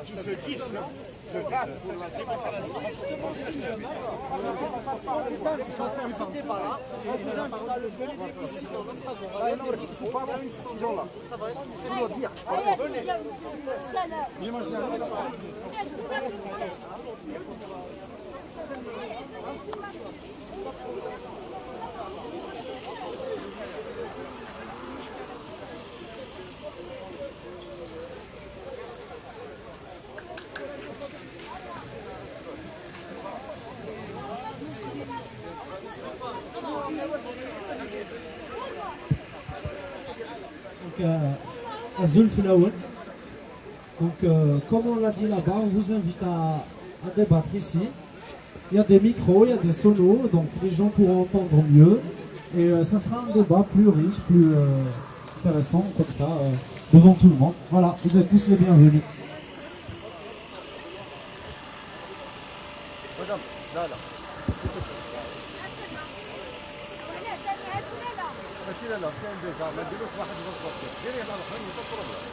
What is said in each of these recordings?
qui se disent se battre pour la démocratie. Justement, si on vous invite à le venir ici dans notre agora. Ça va Donc, Azul Flower. Donc, comme on l'a dit là-bas, on vous invite à débattre ici. Il y a des micros, il y a des sonos, donc les gens pourront entendre mieux. Et ça sera un débat plus riche, plus intéressant, comme ça, devant tout le monde. Voilà, vous êtes tous les bienvenus. Madame, là. ماشي لا كاين ديجا ما نديروش واحد الوقت ديري على الاخرين ما بروبليم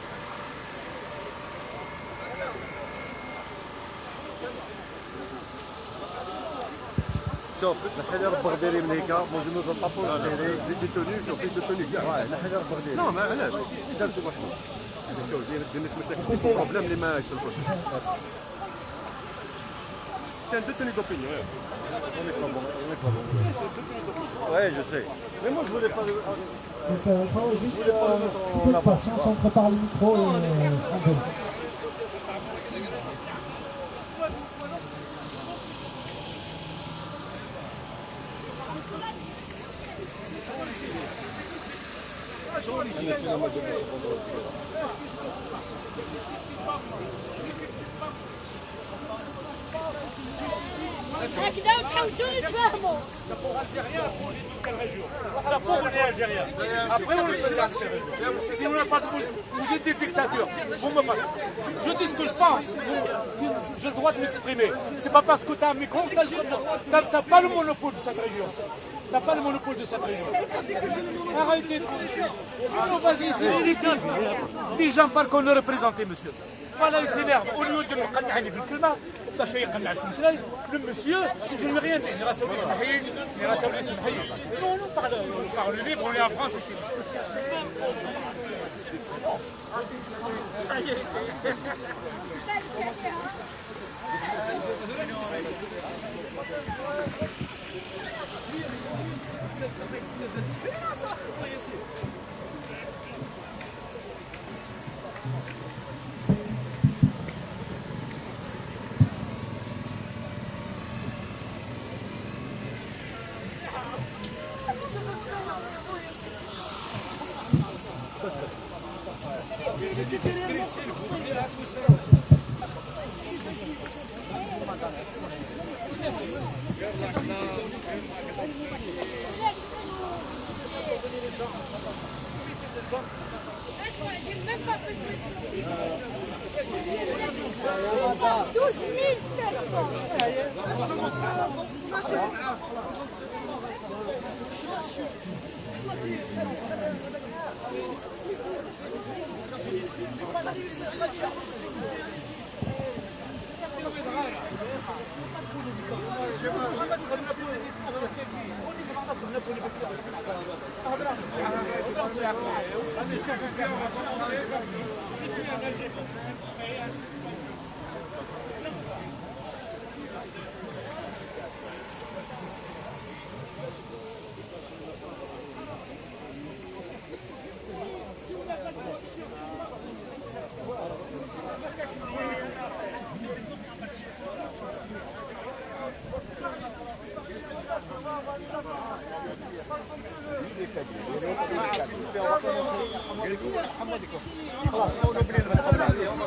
شوف نحيد ربغ ديري من هيك مو جو نوزون با بور ديري دي توني شوف دي توني كاع نحيد ربغ ديري نو ما علاش درتو واش شوف دير مشاكل بروبليم اللي ما يسلكوش C'est un détenu d'opinion. On est pas bon. C'est un détenu d'opinion. Ouais, je sais. Mais moi, je voulais pas... Donc, il faut juste un peu de patience, on prépare le micro et on va. هكذا نحوسوا نتفاهموا. Ça pour Algérien, pour les quelle région? Ça pour les Algériens. Après on les laisse. Si on n'a pas de vous êtes des dictateurs. Vous me parlez. Je dis ce que je pense. J'ai le droit de m'exprimer. C'est pas parce que tu as un micro que t'as pas le monopole de cette région. T'as pas le monopole de cette région. Arrêtez. Non, vas-y, c'est légitime. Des gens par qu'on le représenter, monsieur. Voilà, il s'énerve. Au lieu de me قنعني بالكلمة باش يقنع السمسلاي le monsieur, je ne veux rien dire. Il rassemble les Ismaïl. Non, on parle libre, on est en France ici. Ça y est.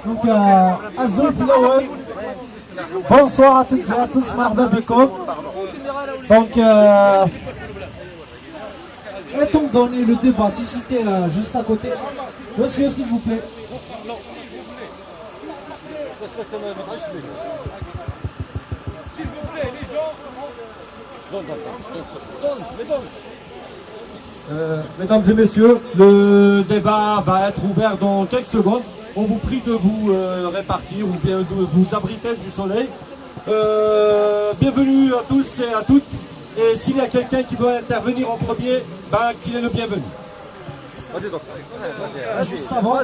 Donc, Azul Flower, bonsoir à toutes et à tous, marhaba bikoum. Donc, étant donné le débat suscité juste à côté, monsieur, s'il vous plaît. S'il vous plaît, les gens. Mesdames et messieurs, le débat va être ouvert dans quelques secondes. on vous prie de vous répartir ou bien de vous abriter du soleil. Bienvenue à tous et à toutes. Et s'il y a quelqu'un qui doit intervenir en premier, ben, qu'il est le bienvenu. Vas-y, docteur. Juste avant,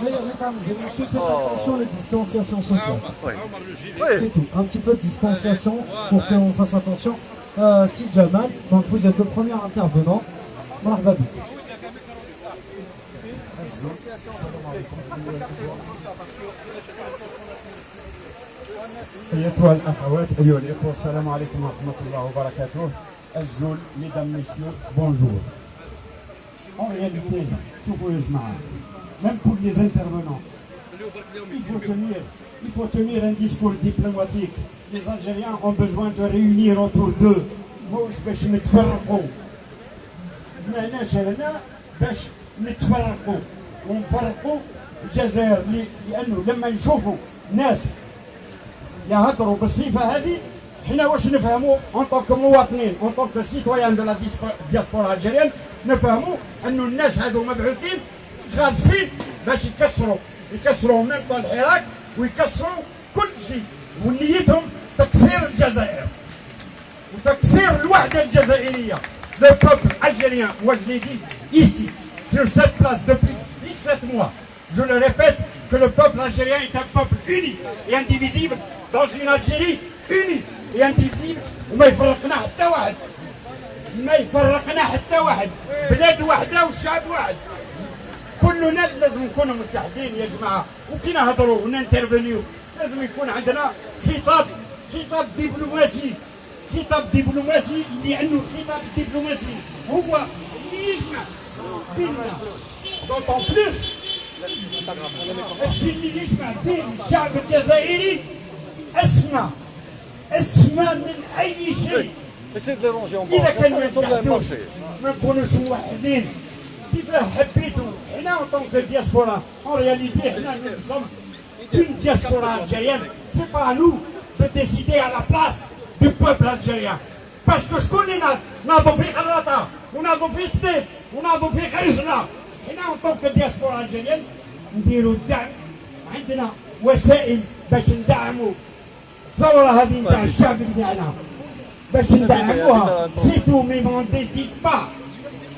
mesdames et messieurs, faites attention à la distanciation sociale. C'est tout, un petit peu de distanciation pour qu'on fasse attention. Si Jamal, donc vous êtes le premier intervenant. Marhaba bik. أيتها الأخوات أيها الإخوة السلام عليكم ورحمة الله وبركاته. الزول mesdames messieurs bonjour. En réalité, شوفوا يا جماعة, même pour les intervenants, il faut tenir un discours diplomatique. Les Algériens ont besoin de réunir autour d'eux. مش باش نتفرقوا. ما هناش هنا باش نتفرقوا ونفرقوا الجزائر لأنه لما نشوفوا ناس يهضروا بالصفه هذه حنا واش نفهموا ان طونك مواطنين ان طونك سيتويان دو لا دياسبورا الجيريان نفهموا انه الناس هذو مبعوثين خالصين باش يكسروا نقطه الحراك ويكسروا كل شيء ونيتهم تكسير الجزائر وتكسير الوحده الجزائريه. Le peuple algérien, moi je l'ai dit ici, sur cette place depuis 17 mois, je le répète, que le peuple algérien est un peuple uni et indivisible dans une Algérie unie et indivisible. وما يفرقنا حتى واحد, ما يفرقنا حتى واحد, بلاد واحدة والشعب واحد. كلنا لازم نكونوا متحدين يا جماعة, وكي نهضروا وننترفينيو لازم يكون عندنا خطاب دبلوماسي. خطاب دبلوماسي لأنه الخطاب الدبلوماسي هو اللي يجمع بيننا. d'autant plus الشيء اللي يجمع بين الشعب الجزائري اسمى من اي شيء. اذا كان ما نكونوش موحدين كيفاه حبيتوا حنا en tant que diaspora en réalité حنا nous sommes une diaspora algérienne. C'est pas à nous de décider à la place du peuple algérien parce que شكون اللي ناضوا في خراطه وناضوا في سطيف وناضوا في خرجنا. حنا en tant que diaspora algérienne نديروا الدعم, عندنا وسائل باش ندعموا الثوره هذه نتاع الشعب نتاعنا باش ندعموها. سي تو مي on ne décide pas.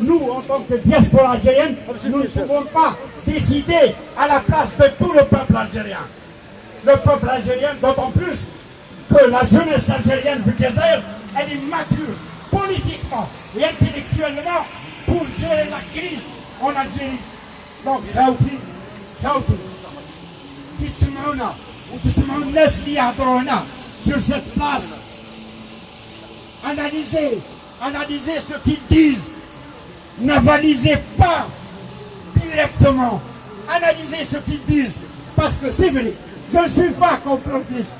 Nous, en tant que diaspora algérienne, nous ne pouvons pas décider à la place de tout le peuple algérien. Le peuple algérien, d'autant plus que la jeunesse algérienne du Djazaïr, elle est mature politiquement et intellectuellement pour gérer la crise en Algérie. Donc, خاوتي كي تسمعونا وتسمعوا الناس اللي يهضروا هنا sur cette place, analysez ce qu'ils disent, n'avalisez pas directement, analysez ce qu'ils disent, parce que c'est vrai, je ne suis pas complotiste,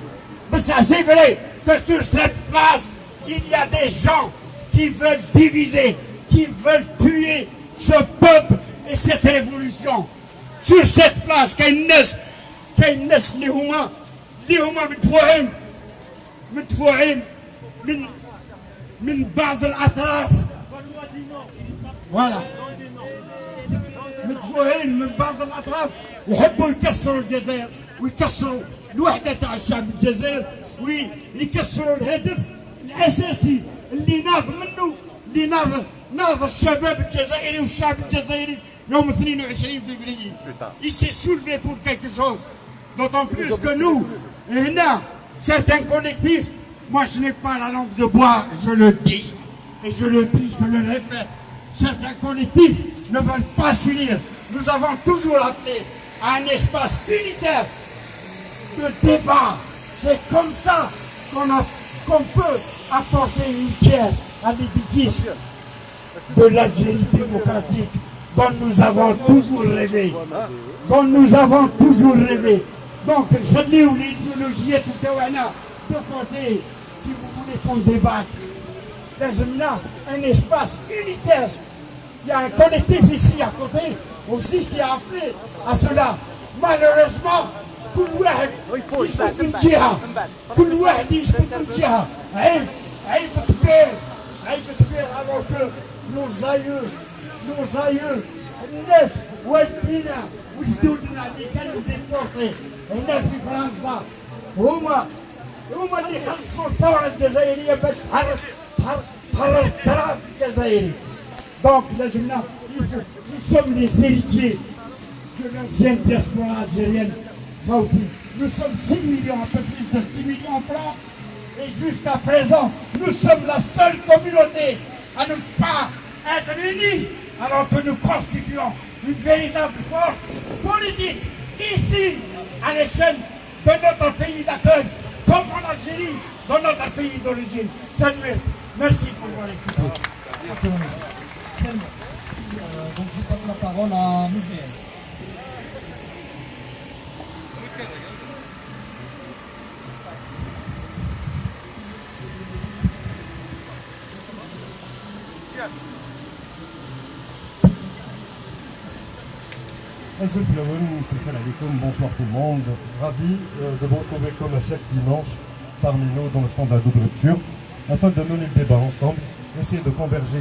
mais ça c'est vrai que sur cette place, il y a des gens qui veulent diviser, qui veulent tuer ce peuple et cette révolution. Sur cette place كاين الناس اللي هما مدفوعين من بعض الاطراف. فوالا مدفوعين من بعض الاطراف يحبوا يكسروا الجزائر ويكسروا الوحده تاع الشعب الجزائري ويكسروا الهدف الاساسي اللي ناض منه اللي ناض الشباب الجزائري والشعب الجزائري يوم 22 février. Il s'est soulevé pour quelque chose. D'autant plus que nous, certains collectifs, moi je n'ai pas la langue de bois, je le dis, et je le répète, certains collectifs ne veulent pas s'unir. Nous avons toujours appelé à un espace unitaire de débat. C'est comme ça qu'on peut apporter une pierre à l'édifice de l'Algérie démocratique dont nous avons toujours rêvé. Donc, خليوا l'idéologie تاعنا de côté. Si vous voulez qu'on débatte, لازمنا un espace unitaire. Il y a un collectif ici à côté aussi qui a appelé à cela. Malheureusement, كل واحد يشبك من جهة، كل واحد يشبك من جهة. عيب كبير alors que nos aïeux الناس والدينا وجدودنا اللي كانوا ديبورتي هنا في فرنسا هما اللي خلصوا الثوره الجزائريه باش تحرر التراب الجزائري. دونك لازمنا nous sommes les héritiers de l'ancienne diaspora algérienne. Nous sommes 6 millions, un peu plus de 6 millions en blanc. Et jusqu'à présent, nous sommes la seule communauté à ne pas être unis, alors que nous constituons une véritable force politique ici, à l'échelle de notre pays d'accueil, comme en Algérie, dans notre pays d'origine. Merci pour votre écoute. Donc je passe la parole à Mouzienne. Bonsoir tout le monde. Ravi de vous retrouver comme à chaque dimanche parmi nous dans le stand à double lecture afin de mener le débat ensemble, essayer de converger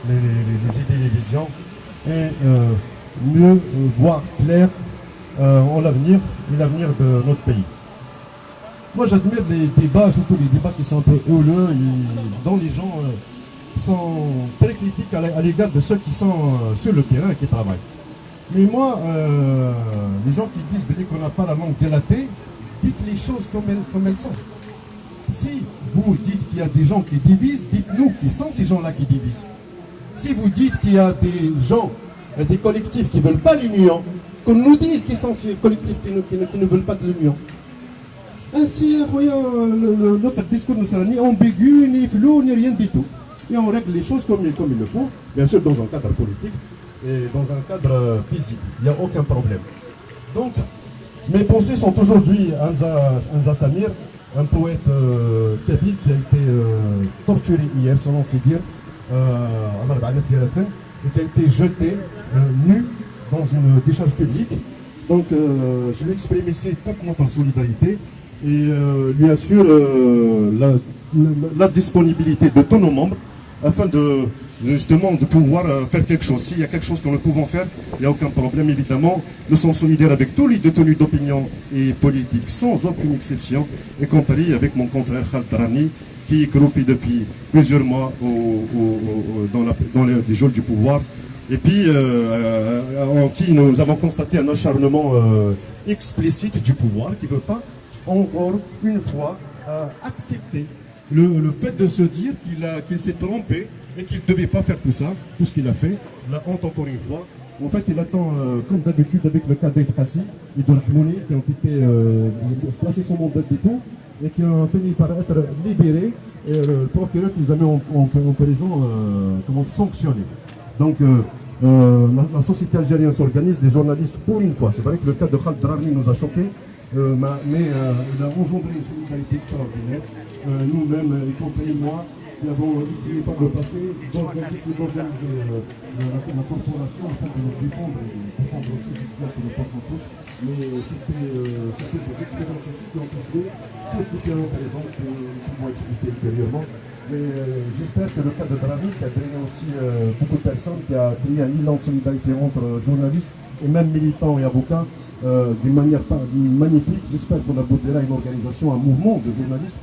les idées et les visions et mieux voir clair en l'avenir et l'avenir de notre pays. Moi j'admire les débats, surtout les débats qui sont un peu houleux et dont les gens sont très critiques à l'égard de ceux qui sont sur le terrain et qui travaillent. Mais moi, les gens qui disent qu'on n'a pas la langue délatée, dites les choses comme elles sont. Si vous dites qu'il y a des gens qui divisent, dites-nous qui sont ces gens-là qui divisent. Si vous dites qu'il y a des gens, des collectifs qui ne veulent pas l'union, qu'on nous dise qui sont ces collectifs qui ne veulent pas de l'union. Ainsi, notre discours ne sera ni ambigu, ni flou, ni rien du tout. Et on règle les choses comme il le faut, bien sûr dans un cadre politique et dans un cadre physique. Il n'y a aucun problème. Donc, mes pensées sont aujourd'hui Anza Samir, un poète kabyle qui a été torturé hier, selon ses dires, et qui a été jeté nu dans une décharge publique. Donc, je lui exprime ici toute notre solidarité et lui assure la disponibilité de tous nos membres afin de justement de pouvoir faire quelque chose. S'il y a quelque chose que nous pouvons faire, il n'y a aucun problème évidemment. Nous sommes solidaires avec tous les détenus d'opinion et politique, sans aucune exception, y compris avec mon confrère Khaled Rani, qui est groupé depuis plusieurs mois dans les geôles du pouvoir, et puis en qui nous avons constaté un acharnement explicite du pouvoir, qui ne veut pas encore une fois accepter le fait de se dire qu'il s'est trompé et qu'il ne devait pas faire tout ça, tout ce qu'il a fait, la honte encore une fois. En fait, il attend, comme d'habitude, avec le cas d'Etrassi et de Mouni, qui ont été placés sur mandat de dépôt et qui ont fini par être libérés, et le procureur qui les a mis en prison, sanctionné. Donc, la société algérienne s'organise, les journalistes, pour une fois. C'est vrai que le cas de Khaled Rani nous a choqués, mais il a engendré une solidarité extraordinaire. Nous-mêmes, y compris moi, qui avons essayé par le passé d'organiser la corporation afin de nous défendre et défendre aussi les droits que nous portons tous. Mais c'était des expériences aussi qui ont touché toutes les différentes raisons que nous pouvons expliquer ultérieurement. Mais j'espère que le cas de Drami, qui a drainé aussi beaucoup de personnes, qui a créé un élan de solidarité entre journalistes et même militants et avocats d'une manière magnifique. J'espère qu'on aboutira à une organisation, un mouvement de journalistes,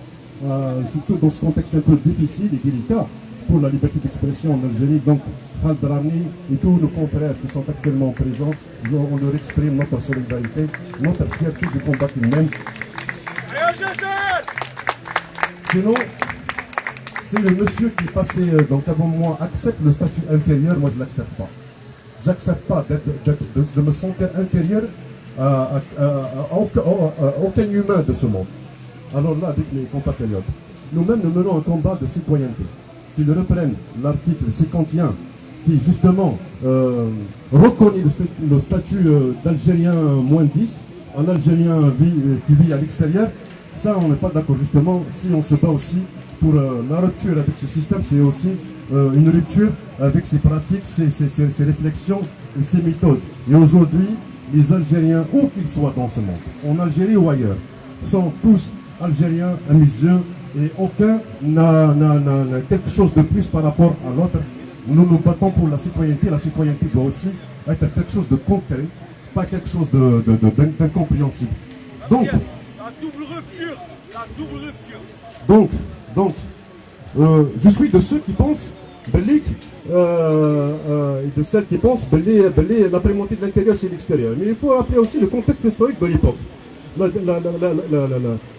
surtout dans ce contexte un peu difficile et délicat pour la liberté d'expression en Algérie. Donc, Khaled Rani et tous nos confrères qui sont actuellement présents, on leur exprime notre solidarité, notre fierté du combat qu'ils mènent. Sinon, c'est le monsieur qui passait donc avant moi accepte le statut inférieur, moi je ne l'accepte pas. J'accepte pas de me sentir inférieur à aucun humain de ce monde. Alors là, avec les compatriotes, nous-mêmes nous menons un combat de citoyenneté, qu'ils reprennent l'article 51, qui justement reconnaît le statut d'Algérien moins 10, un Algérien qui vit à l'extérieur. Ça, on n'est pas d'accord justement. Si on se bat aussi pour la rupture avec ce système, c'est aussi une rupture avec ses pratiques, ses réflexions et ses méthodes. Et aujourd'hui, les Algériens, où qu'ils soient dans ce monde, en Algérie ou ailleurs, sont tous Algériens, amusiens, et aucun n'a quelque chose de plus par rapport à l'autre. Nous nous battons pour la citoyenneté. La citoyenneté doit aussi être quelque chose de concret, pas quelque chose d'incompréhensible. Donc, La double rupture. donc, je suis de ceux qui pensent, Bellic, et de celles qui pensent la primauté de l'intérieur sur l'extérieur. Mais il faut rappeler aussi le contexte historique de l'époque.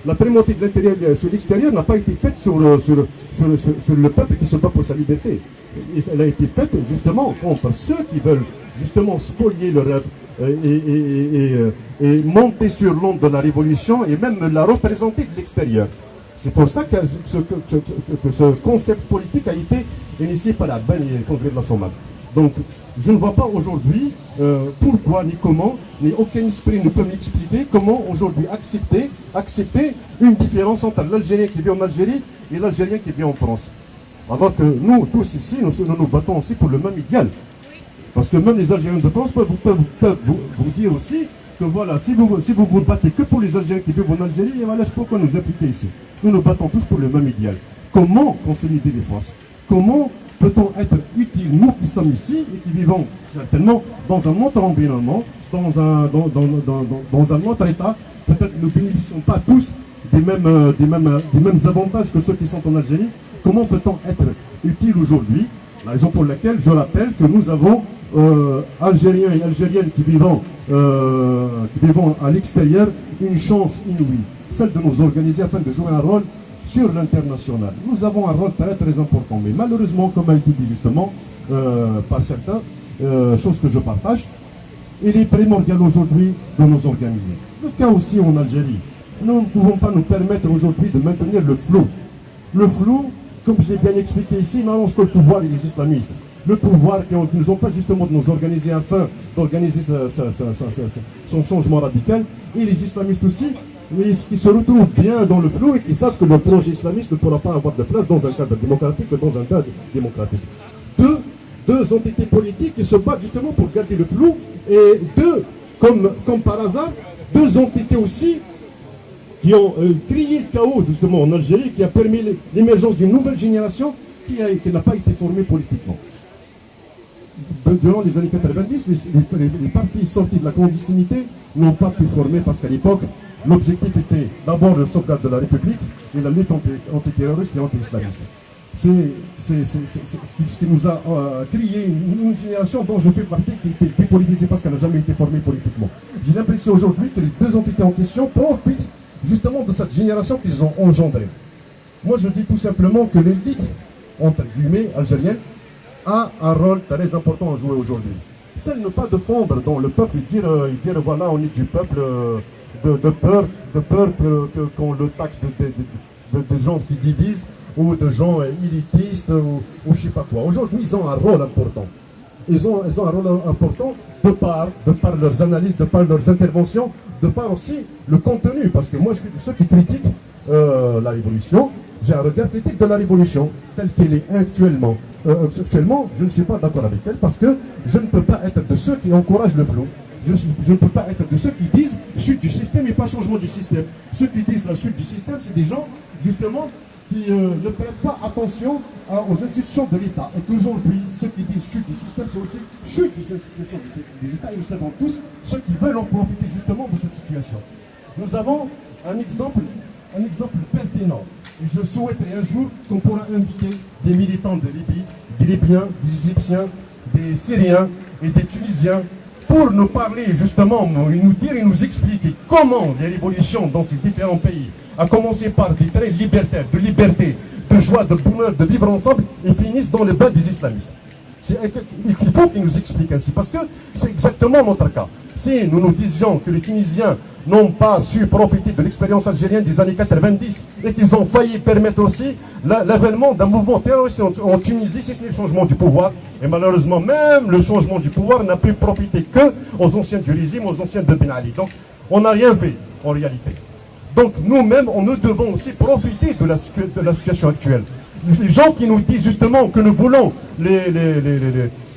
La primauté de l'intérieur sur l'extérieur n'a pas été faite sur le peuple qui se bat pour sa liberté. Elle a été faite justement contre ceux qui veulent justement spolier le rêve et monter sur l'onde de la révolution et même la représenter de l'extérieur. C'est pour ça que ce concept politique a été initié par la BAN et le Congrès de la Somalie. Donc, je ne vois pas aujourd'hui pourquoi, ni comment, ni aucun esprit ne peut m'expliquer comment aujourd'hui accepter une différence entre l'Algérien qui vit en Algérie et l'Algérien qui vit en France. Alors que nous, tous ici, nous battons aussi pour le même idéal. Parce que même les Algériens de France peuvent vous dire aussi que voilà, si vous battez que pour les Algériens qui vivent en Algérie, et voilà pourquoi nous impliquer ici. Nous nous battons tous pour le même idéal. Comment consolider les forces? Comment peut-on être utile, nous qui sommes ici et qui vivons certainement dans un autre environnement, dans un autre état? Peut-être nous ne bénéficions pas tous des mêmes avantages que ceux qui sont en Algérie. Comment peut-on être utile aujourd'hui? La raison pour laquelle je rappelle que nous avons Algériens et Algériennes qui vivons à l'extérieur une chance inouïe, celle de nous organiser afin de jouer un rôle sur l'international. Nous avons un rôle très très important, mais malheureusement, comme a été dit justement par certains, chose que je partage, il est primordial aujourd'hui de nous organiser. Le cas aussi en Algérie, nous ne pouvons pas nous permettre aujourd'hui de maintenir le flou. Le flou, comme je l'ai bien expliqué ici, n'arrange que le pouvoir et les islamistes. Le pouvoir qui ne nous ont pas justement de nous organiser afin d'organiser son changement radical, et les islamistes aussi, mais qui se retrouvent bien dans le flou et qui savent que leur projet islamiste ne pourra pas avoir de place dans un cadre démocratique que dans un cadre démocratique. Deux entités politiques qui se battent justement pour garder le flou, et comme par hasard, deux entités aussi qui ont crié le chaos justement en Algérie, qui a permis l'émergence d'une nouvelle génération qui n'a pas été formée politiquement. Durant les années 90, les partis sortis de la clandestinité n'ont pas pu former parce qu'à l'époque, l'objectif était d'abord le sauvegarde de la République et la lutte antiterroriste et anti-islamiste. C'est ce qui nous a créé une génération dont je fais partie qui était dépolitisée parce qu'elle n'a jamais été formée politiquement. J'ai l'impression aujourd'hui que les deux entités en question profitent justement de cette génération qu'ils ont engendrée. Moi je dis tout simplement que l'élite, entre guillemets, algérienne, a un rôle très important à jouer aujourd'hui. C'est ne pas défendre dans le peuple et dire voilà, on est du peuple de peur qu'on le taxe de gens qui divisent ou de gens élitistes ou je ne sais pas quoi. Aujourd'hui, ils ont un rôle important. Ils ont un rôle important de par leurs analyses, de par leurs interventions, de par aussi le contenu. Parce que moi, je suis de ceux qui critiquent la révolution. J'ai un regard critique de la révolution telle qu'elle est actuellement. Actuellement, je ne suis pas d'accord avec elle parce que je ne peux pas être de ceux qui encouragent le flou. Je ne peux pas être de ceux qui disent chute du système et pas changement du système. Ceux qui disent la chute du système, c'est des gens, justement, qui ne prêtent pas attention aux institutions de l'État. Et qu'aujourd'hui, ceux qui disent chute du système, c'est aussi chute des institutions de l'État. Et nous savons tous ceux qui veulent en profiter justement de cette situation. Nous avons un exemple pertinent. Et je souhaiterais un jour qu'on pourra inviter des militants de Libye, des Libyens, des Égyptiens, des Syriens et des Tunisiens pour nous parler justement, nous dire et nous expliquer comment les révolutions dans ces différents pays, à commencer par des traits libertaires, de liberté, de joie, de bonheur, de vivre ensemble, et finissent dans les bas des islamistes. Il faut qu'ils nous expliquent ainsi, parce que c'est exactement notre cas. Si nous nous disions que les Tunisiens n'ont pas su profiter de l'expérience algérienne des années 90 et qu'ils ont failli permettre aussi l'avènement d'un mouvement terroriste en Tunisie, si ce n'est le changement du pouvoir. Et malheureusement, même le changement du pouvoir n'a pu profiter que aux anciens du régime, aux anciens de Ben Ali. Donc, on n'a rien fait, en réalité. Donc, nous-mêmes, nous devons aussi profiter de la situation actuelle. Les gens qui nous disent justement que nous voulons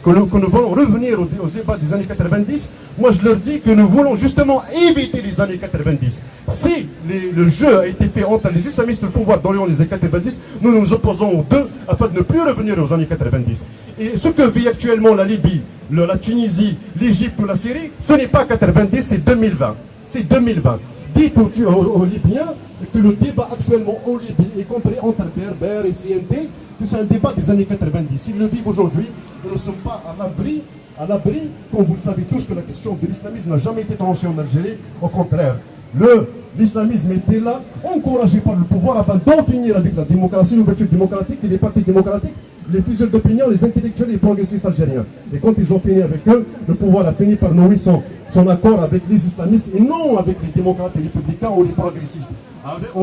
que nous voulons revenir aux débats des années 90, moi je leur dis que nous voulons justement éviter les années 90. Si le jeu a été fait entre les islamistes et le pouvoir dans les années 90, nous nous opposons aux deux afin de ne plus revenir aux années 90. Et ce que vit actuellement la Libye, la Tunisie, l'Égypte ou la Syrie, ce n'est pas 90, c'est 2020. C'est 2020. Dites aux Libyens que le débat actuellement en Libye, y compris entre Berbères et CNT, que c'est un débat des années 90. S'ils le vivent aujourd'hui, nous ne sommes pas à l'abri, comme vous le savez tous, que la question de l'islamisme n'a jamais été tranchée en Algérie. Au contraire, l'islamisme était là, encouragé par le pouvoir afin d'en finir avec la démocratie, l'ouverture démocratique et les partis démocratiques, les fusils d'opinion, les intellectuels et les progressistes algériens. Et quand ils ont fini avec eux, le pouvoir a fini par nouer son accord avec les islamistes et non avec les démocrates et les républicains ou les progressistes. Avec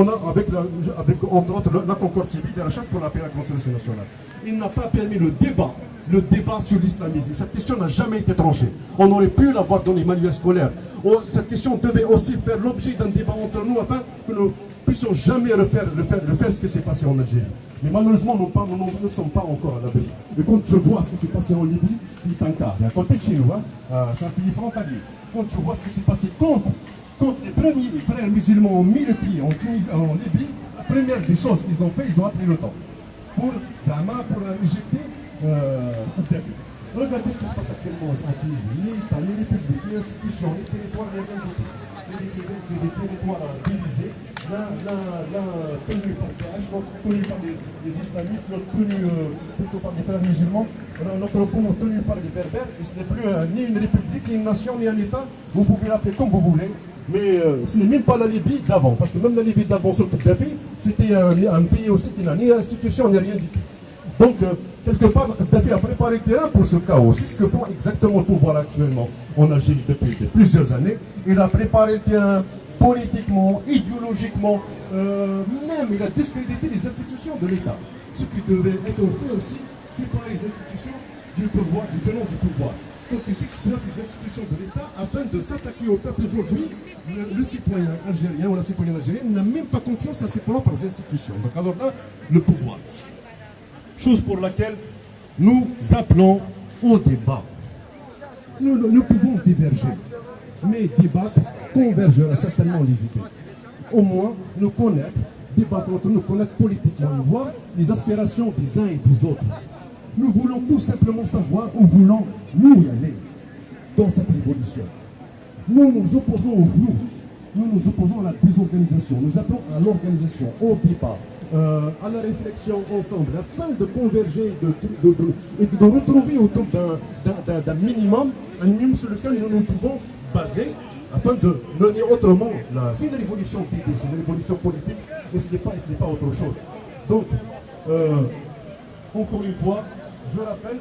entre autres la concorde civile et la charte pour la paix et la constitution nationale. Il n'a pas permis le débat sur l'islamisme. Cette question n'a jamais été tranchée. On aurait pu l'avoir dans les manuels scolaires. Cette question devait aussi faire l'objet d'un débat entre nous afin que nous puissions jamais refaire ce qui s'est passé en Algérie. Mais malheureusement, nous ne sommes pas encore à l'abri. Et quand je vois ce qui s'est passé en Libye, c'est un cas. À côté de chez nous, c'est un pays frontalier. Quand je vois ce qui s'est passé quand les premiers frères musulmans ont mis le pied en Libye, la première des choses qu'ils ont fait, ils ont appelé l'OTAN pour éjecter Kadhafi. Regardez ce qui se passe actuellement en Tunisie, les républiques, les institutions, les territoires, les territoires divisés, l'un tenu par Daesh, l'autre tenu par les islamistes, l'autre tenu plutôt par les frères musulmans, notre bout tenu par les berbères, et ce n'est plus ni une république, ni une nation, ni un État, vous pouvez l'appeler comme vous voulez, mais ce n'est même pas la Libye d'avant, parce que même la Libye d'avant sur Kadhafi, c'était un pays aussi qui n'a ni institution, ni rien du tout. Donc, quelque part, Kadhafi a préparé le terrain pour ce chaos. C'est ce que font exactement le pouvoir actuellement en Algérie depuis plusieurs années. Il a préparé le terrain politiquement, idéologiquement, même il a discrédité les institutions de l'État. Ce qui devait être fait aussi, séparer les institutions du pouvoir, du tenant du pouvoir. Donc ils exploitent les institutions de l'État afin de s'attaquer au peuple. Aujourd'hui, le citoyen algérien ou la citoyenne algérienne n'a même pas confiance à ses propres institutions. Donc alors là, le pouvoir. Chose pour laquelle nous appelons au débat. Nous pouvons diverger, mais débattre convergera certainement les idées. Au moins, nous connaître, débattre entre nous, connaître politiquement, voir les aspirations des uns et des autres. Nous voulons tout simplement savoir où voulons nous aller dans cette révolution. Nous nous opposons au flou, nous nous opposons à la désorganisation, nous appelons à l'organisation, au débat, à la réflexion ensemble, afin de converger et de retrouver autour d'un minimum, sur lequel nous pouvons baser, afin de mener autrement. C'est une révolution d'idées, c'est une révolution politique, mais ce n'est pas autre chose. Donc, encore une fois, je rappelle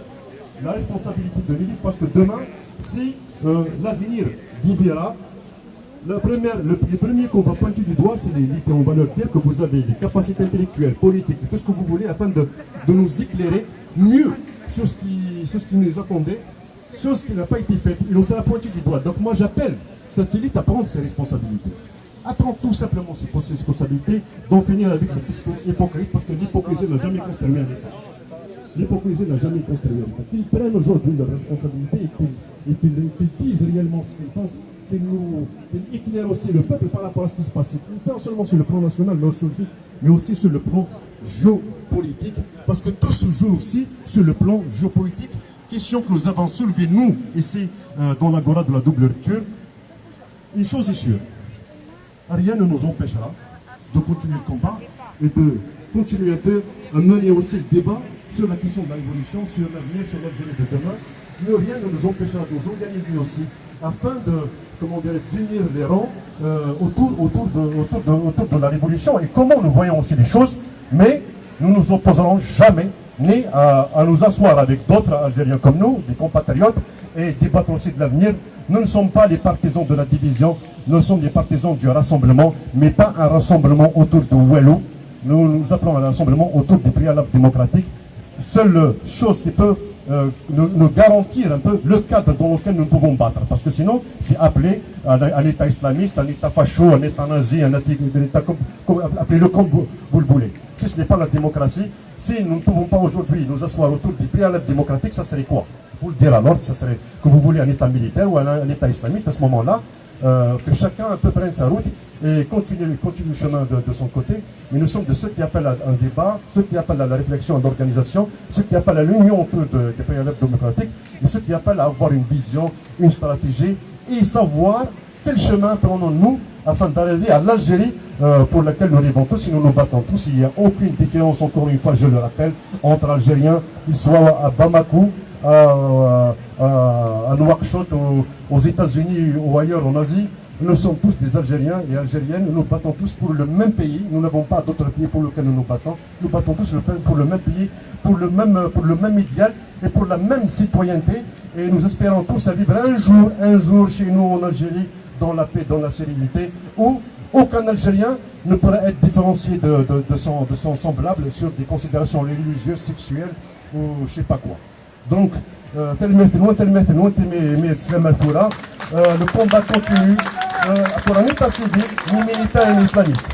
la responsabilité de l'élite, parce que demain, si l'avenir d'Ibéra, les premiers qu'on va pointer du doigt, c'est l'élite, et on va leur dire que vous avez des capacités intellectuelles, politiques, tout ce que vous voulez, afin de nous éclairer mieux sur ce qui nous attendait, chose qui n'a pas été faite. Et on sera pointé du doigt. Donc moi j'appelle cette élite à prendre ses responsabilités. À prendre tout simplement ses responsabilités, d'en finir avec le discours hypocrite, parce que l'hypocrisie n'a jamais consterné un État. L'hypocrisie n'a jamais consterné un État. Qu'ils prennent aujourd'hui leurs responsabilités et qu'ils disent réellement ce qu'ils pensent, qu'ils éclairent aussi le peuple par rapport à ce qui se passe. Pas seulement sur le plan national, mais aussi sur le plan géopolitique, parce que tout se joue aussi sur le plan géopolitique. Question que nous avons soulevée, nous, ici, dans l'agora de la double rupture. Une chose est sûre, rien ne nous empêchera de continuer le combat et de continuer un peu à mener aussi le débat sur la question de la révolution, sur l'avenir, sur l'Algérie de demain. Mais rien ne nous empêchera de nous organiser aussi afin d'unir les rangs autour de la révolution et comment nous voyons aussi les choses. Mais nous ne nous opposerons jamais ni à nous asseoir avec d'autres Algériens comme nous, des compatriotes, et débattre aussi de l'avenir. Nous ne sommes pas les partisans de la division, nous sommes les partisans du rassemblement, mais pas un rassemblement autour de Ouelou. Nous appelons un rassemblement autour des préalables démocratiques. Seule chose qui peut nous garantir un peu le cadre dans lequel nous pouvons battre. Parce que sinon, c'est appelé un État islamiste, un État facho, un État nazi, un État appelez-le comme vous le voulez. Si ce n'est pas la démocratie, si nous ne pouvons pas aujourd'hui nous asseoir autour des préalables démocratiques, ça serait quoi? vous le dire alors, ça serait que vous voulez un État militaire ou un État islamiste à ce moment-là, que chacun un peu prenne sa route et continue le chemin de son côté. Mais nous sommes de ceux qui appellent à un débat, ceux qui appellent à la réflexion, à l'organisation, ceux qui appellent à l'union autour des pays arabes démocratiques, et ceux qui appellent à avoir une vision, une stratégie et savoir quel chemin prenons-nous afin d'arriver à l'Algérie pour laquelle nous rêvons tous et nous nous battons tous. Il n'y a aucune différence, encore une fois, je le rappelle, entre Algériens, qu'ils soient à Bamako, à Nouakchott, aux États-Unis ou ailleurs en Asie. Nous sommes tous des Algériens et Algériennes, nous nous battons tous pour le même pays, nous n'avons pas d'autres pays pour lesquels nous battons tous pour le même pays, pour le même idéal et pour la même citoyenneté, et nous espérons tous à vivre un jour chez nous en Algérie, dans la paix, dans la sérénité, où aucun Algérien ne pourra être différencié de son semblable sur des considérations religieuses, sexuelles ou je sais pas quoi. Donc, le combat continue pour un État civil, ni militaire, ni islamiste.